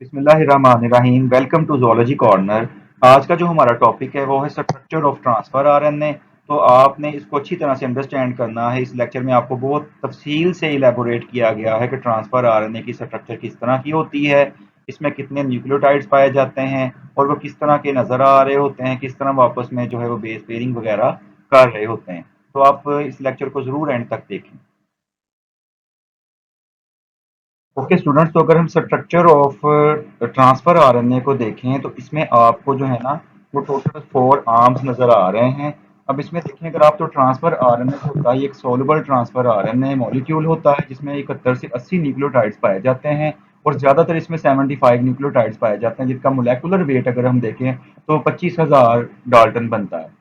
बिस्मिल्लाहिर्रहमानिर्रहीम। Welcome to zoology corner. आज का जो हमारा टॉपिक है वो है स्ट्रक्चर ऑफ ट्रांसफ़र आरएनए। तो आपने इसको अच्छी तरह से अंडरस्टैंड करना है। इस लेक्चर में आपको बहुत तफसील से इलेबोरेट किया गया है कि ट्रांसफ़र आरएनए की स्ट्रक्चर किस तरह की होती है, इसमें कितने न्यूक्लियोटाइड्स पाए जाते हैं और वो किस तरह के नज़र आ रहे होते हैं, किस तरह वो आपस में जो है वो बेस पेयरिंग वगैरह कर रहे होते हैं। तो आप इस लेक्चर को ज़रूर एंड तक देखें। ओके स्टूडेंट्स, तो अगर हम स्ट्रक्चर ऑफ ट्रांसफर आरएनए को देखें तो इसमें आपको जो है ना वो टोटल 4 आर्म्स नजर आ रहे हैं। अब इसमें देखें अगर आप तो ट्रांसफर आरएनए जो होता है ये एक सोलबल ट्रांसफर आरएनए मॉलिक्यूल होता है जिसमें 71 से 80 न्यूक्लियोटाइड्स पाए जाते हैं और ज्यादातर इसमें 75 न्यूक्लियोटाइड्स पाए जाते हैं जिसका मोलेकुलर वेट अगर हम देखें तो 25,000 डाल्टन बनता है।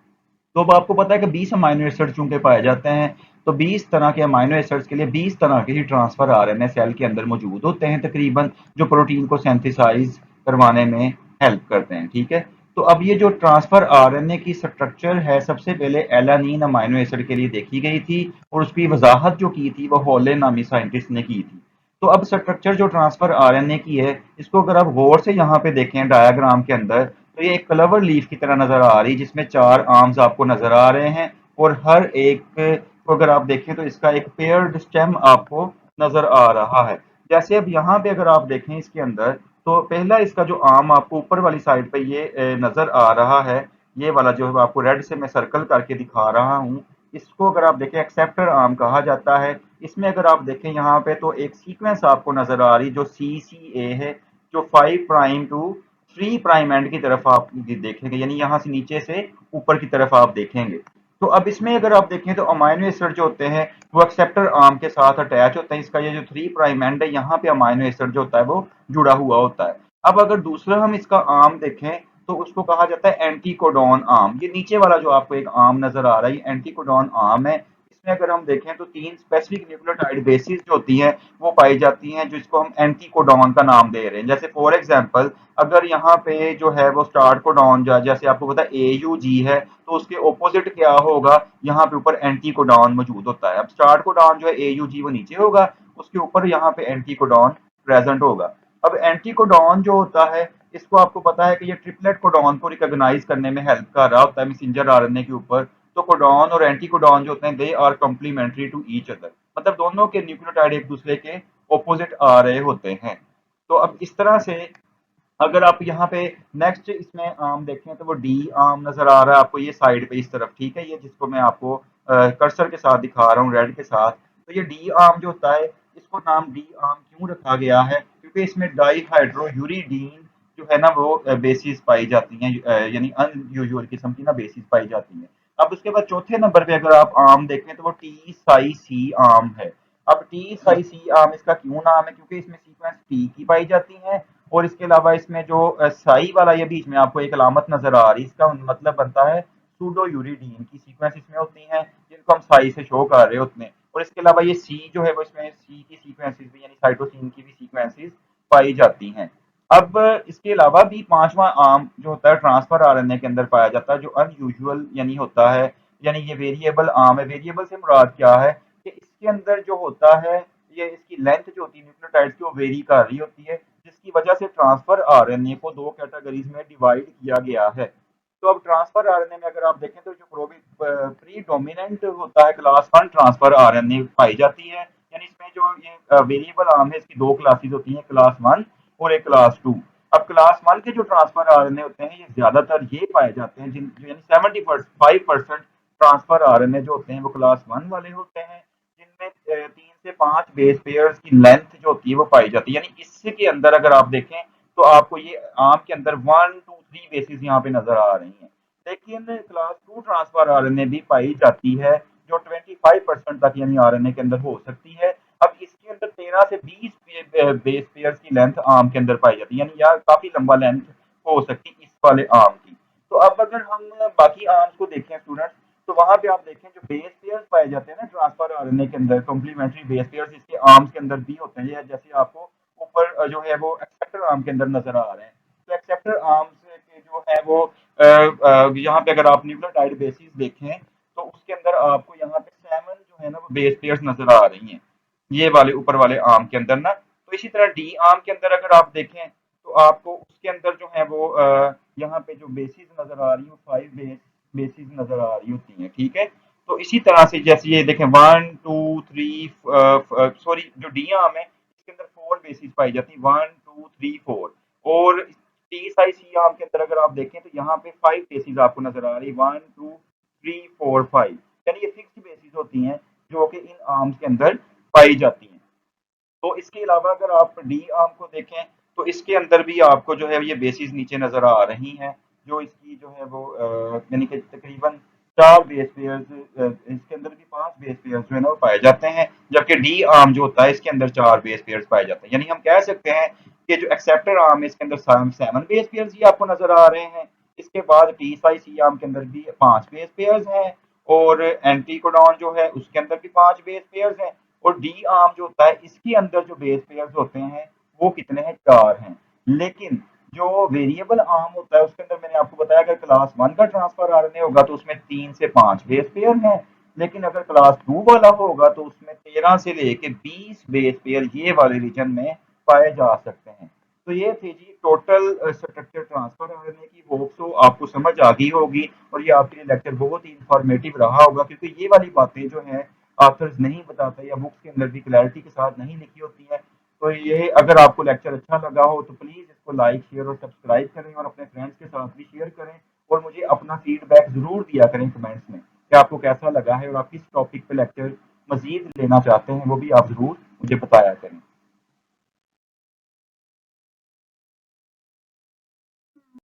तो अब आपको पता है कि 20 अमाइनो एसिड चूंकि पाए जाते हैं, तो 20 तरह के अमाइनो एसिड्स के लिए 20 तरह के ही ट्रांसफर आरएनए सेल के अंदर मौजूद होते हैं तकरीबन, जो प्रोटीन को सिंथेसाइज करवाने में हेल्प करते हैं। ठीक है, तो अब ये जो ट्रांसफर आरएनए की स्ट्रक्चर है सबसे पहले एलानीन अमाइनो एसिड के लिए देखी गई थी और उसकी वजाहत जो की थी वो हॉले नामी साइंटिस्ट ने की थी। तो अब स्ट्रक्चर जो ट्रांसफर आरएनए की है इसको अगर आप गौर से यहाँ पे देखें डायग्राम के अंदर, तो ये एक क्लवर लीफ की तरह नजर आ रही है जिसमें 4 आर्म्स आपको नजर आ रहे हैं और हर एक को अगर आप देखें तो इसका एक पेयर्ड स्टेम आपको नजर आ रहा है। जैसे अब यहाँ पे अगर आप देखें इसके अंदर, तो पहला इसका जो आर्म आपको ऊपर वाली साइड पे ये नजर आ रहा है, ये वाला जो है आपको रेड से मैं सर्कल करके दिखा रहा हूँ, इसको अगर आप देखें एक्सेप्टर आर्म कहा जाता है। इसमें अगर आप देखें यहाँ पे तो एक सीक्वेंस आपको नजर आ रही जो CCA है, जो 5 प्राइम टू 3 प्राइम एंड की तरफ आप देखेंगे, यानी यहाँ से नीचे से ऊपर की तरफ आप देखेंगे। तो अब इसमें अगर आप देखें तो अमाइनो एसिड जो होते हैं वो एक्सेप्टर आर्म के साथ अटैच होते हैं। इसका ये जो 3 प्राइम एंड है यहाँ पे अमाइनो एसिड जो होता है वो जुड़ा हुआ होता है। अब अगर दूसरा हम इसका आर्म देखें तो उसको कहा जाता है एंटीकोडॉन आर्म। ये नीचे वाला जो आपको एक आर्म नजर आ रहा है ये एंटीकोडॉन आर्म है। इसमें अगर हम देखें तो 3 स्पेसिफिक न्यूक्लियोटाइड बेसिस जो होती हैं वो पाई जाती हैं जिसको हम एंटीकोडॉन का नाम दे रहे हैं। जैसे फॉर एग्जांपल अगर यहाँ पे जो है वो स्टार्ट कोडॉन जो है, जैसे आपको पता है AUG है, तो उसके ऑपोजिट क्या होगा, यहाँ पे ऊपर एंटी कोडॉन मौजूद होता है। अब स्टार्ट कोडॉन जो है AUG वो नीचे होगा, उसके ऊपर यहाँ पे एंटी कोडॉन प्रेजेंट होगा। अब एंटी कोडॉन जो होता है इसको आपको पता है कि ये ट्रिपलेट कोडॉन को रिकॉग्नाइज करने में हेल्प कर रहा होता है मैसेंजर आरएनए के ऊपर। तो कोडॉन और एंटी कोडॉन जो होते हैं they are complementary to each other, मतलब दोनों के न्यूक्लियोटाइड एक दूसरे के ऑपोजिट आ रहे होते हैं। तो अब इस तरह से अगर आप यहाँ पे नेक्स्ट इसमें आर्म देखें तो वो डी आर्म नजर आ रहा है आपको ये साइड पे इस तरफ। ठीक है, ये जिसको मैं आपको कर्सर के साथ दिखा रहा हूँ रेड के साथ। तो ये डी आर्म जो होता है इसको नाम डी आर्म क्यों रखा गया है, क्योंकि इसमें डाई हाइड्रो यूरिडीन जो है ना वो बेसिस पाई जाती हैं, यानी अनयूजुअल किस्म की ना बेसिस पाई जाती हैं। अब उसके बाद चौथे नंबर पे अगर आप आर्म देखें तो वो टी साई सी आर्म है। अब टी साई सी आर्म इसका क्यों नाम है, क्योंकि इसमें सीक्वेंस टी की पाई जाती है और इसके अलावा इसमें जो साई वाला ये बीच में आपको एक अलामत नजर आ रही है, इसका मतलब बनता है सूडो यूरिडीन की सीक्वेंस इसमें होती हैं जिनको हम साई से शो कर रहे होते हैं। और इसके अलावा ये सी जो है वो इसमें सी की सीक्वेंसेस भी यानी साइटोसिन की भी सीक्वेंसेस पाई जाती हैं। अब इसके अलावा भी पांचवा आर्म जो होता है ट्रांसफर आरएनए के अंदर पाया जाता है जो अनयूजुअल यानी होता है, यानी ये वेरिएबल आर्म है। वेरिएबल से मुराद क्या है कि इसके अंदर जो होता है ये इसकी लेंथ जो होती है न्यूक्लियोटाइड्स की वो वेरी कर रही होती है, जिसकी वजह से ट्रांसफर आरएनए को दो कैटेगरीज में डिवाइड किया गया है। तो अब ट्रांसफर आरएनए में अगर आप देखें तो जो प्री डोमिनेंट होता है क्लास 1 ट्रांसफर आरएनए पाई जाती है, यानी इसमें जो ये वेरिएबल आर्म है इसकी दो क्लासेस होती हैं, क्लास 1 और एक क्लास 2। अब क्लास 1 के जो ट्रांसफर आरएनए होते हैं ये ज्यादातर ये पाए जाते हैं जिन यानी 75% ट्रांसफर आरएनए जो होते हैं वो क्लास 1 वाले होते हैं, जिनमें 3 से 5 बेस पेयर्स की लेंथ जो होती है वो पाई जाती है। यानी इसके अंदर अगर आप देखें तो आपको ये आर्म के अंदर 1 2 3 बेसिस यहाँ पे नजर आ रही हैं। लेकिन क्लास 2 ट्रांसफर आरएनए भी पाई जाती है जो 25% तक यानी आरएनए के अंदर हो सकती है। अब इसके अंदर 13 से 20 बेस पेयर्स की लेंथ आर्म के अंदर पाई जाती है, यानी यार काफी लंबा लेंथ हो सकती है इस वाले आर्म की। तो अब अगर हम बाकी आर्म्स को देखें स्टूडेंट्स, तो वहां पे आप देखें जो बेस पेयर्स पाए जाते हैं ना ट्रांसफर आरएनए के अंदर, कॉम्प्लीमेंट्री बेस पेयर्स इसके आर्म्स के अंदर भी होते हैं, जैसे आपको ऊपर जो है वो एक्सेप्टर आर्म के अंदर नजर आ रहे हैं। तो एक्सेप्टर आर्म्स के जो है वो यहाँ पे अगर आप न्यूक्लियोटाइड बेसिस देखें तो उसके अंदर आपको यहाँ पे 7 जो है ना वो बेस पेयर्स नजर आ रही हैं ये वाले ऊपर वाले आर्म के अंदर ना। तो इसी तरह डी आर्म के अंदर अगर आप देखें तो आपको उसके अंदर जो है वो यहाँ पे जो बेसिस नजर आ रही है, 5 बेसिस नजर आ रही होती हैं, ठीक है। तो इसी तरह से जैसे ये देखें 1 2 3, सॉरी जो डी आर्म है इसके अंदर 4 बेसिस पाई जाती है, 1 2 3 4। और टी साई सी आर्म के अंदर अगर आप देखें तो यहाँ पे 5 बेसिस आपको नजर आ रही है, 1 2 3 4 5, यानी ये फिक्स्ड बेसिस होती हैं जो कि इन आर्म्स के अंदर पाई जाती हैं। तो इसके अलावा अगर आप डी आर्म को देखें तो इसके अंदर भी आपको जो है ये बेसिस नीचे नजर आ रही हैं, जो इसकी जो है वो यानी कि तकरीबन 4 बेस पेयर्स, इसके अंदर भी 5 बेस पेयर्स जो है ना वो पाए जाते हैं, जबकि डी आर्म जो होता है इसके अंदर 4 बेस पेयर्स पाए जाते हैं। यानी हम कह सकते हैं कि जो एक्सेप्टर आर्म है इसके अंदर 7 बेस पेयर्स ही आपको नजर आ रहे हैं। इसके बाद टी साई सी आर्म के अंदर भी 5 बेस पेयर्स हैं, और एंटी कोडॉन जो है उसके अंदर भी 5 बेस पेयर्स हैं, और डी आर्म जो होता है इसके अंदर जो बेस पेयर्स होते हैं वो कितने हैं, 4 हैं। लेकिन जो वेरिएबल आर्म होता है उसके अंदर मैंने आपको बताया अगर क्लास 1 का ट्रांसफर आरएनए होगा तो उसमें 3 से 5 बेस पेयर हैं, लेकिन अगर क्लास 2 वाला होगा तो उसमें 13 से लेके 20 बेस पेयर ये वाले रीजन में पाए जा सकते हैं। तो ये थी जी टोटल स्ट्रक्चर ट्रांसफर आरएनए की। होप सो आपको समझ आ गई होगी और ये आपके लिए लेक्चर बहुत ही इंफॉर्मेटिव रहा होगा, क्योंकि ये वाली बातें जो है ऑथर्स नहीं बताते या बुक्स के अंदर भी क्लैरिटी के साथ नहीं लिखी होती है। तो ये अगर आपको लेक्चर अच्छा लगा हो तो प्लीज़ इसको लाइक शेयर और सब्सक्राइब करें और अपने फ्रेंड्स के साथ भी शेयर करें, और मुझे अपना फीडबैक ज़रूर दिया करें कमेंट्स में कि आपको कैसा लगा है और आप किस टॉपिक पे लेक्चर मजीद लेना चाहते हैं वो भी आप ज़रूर मुझे बताया करें।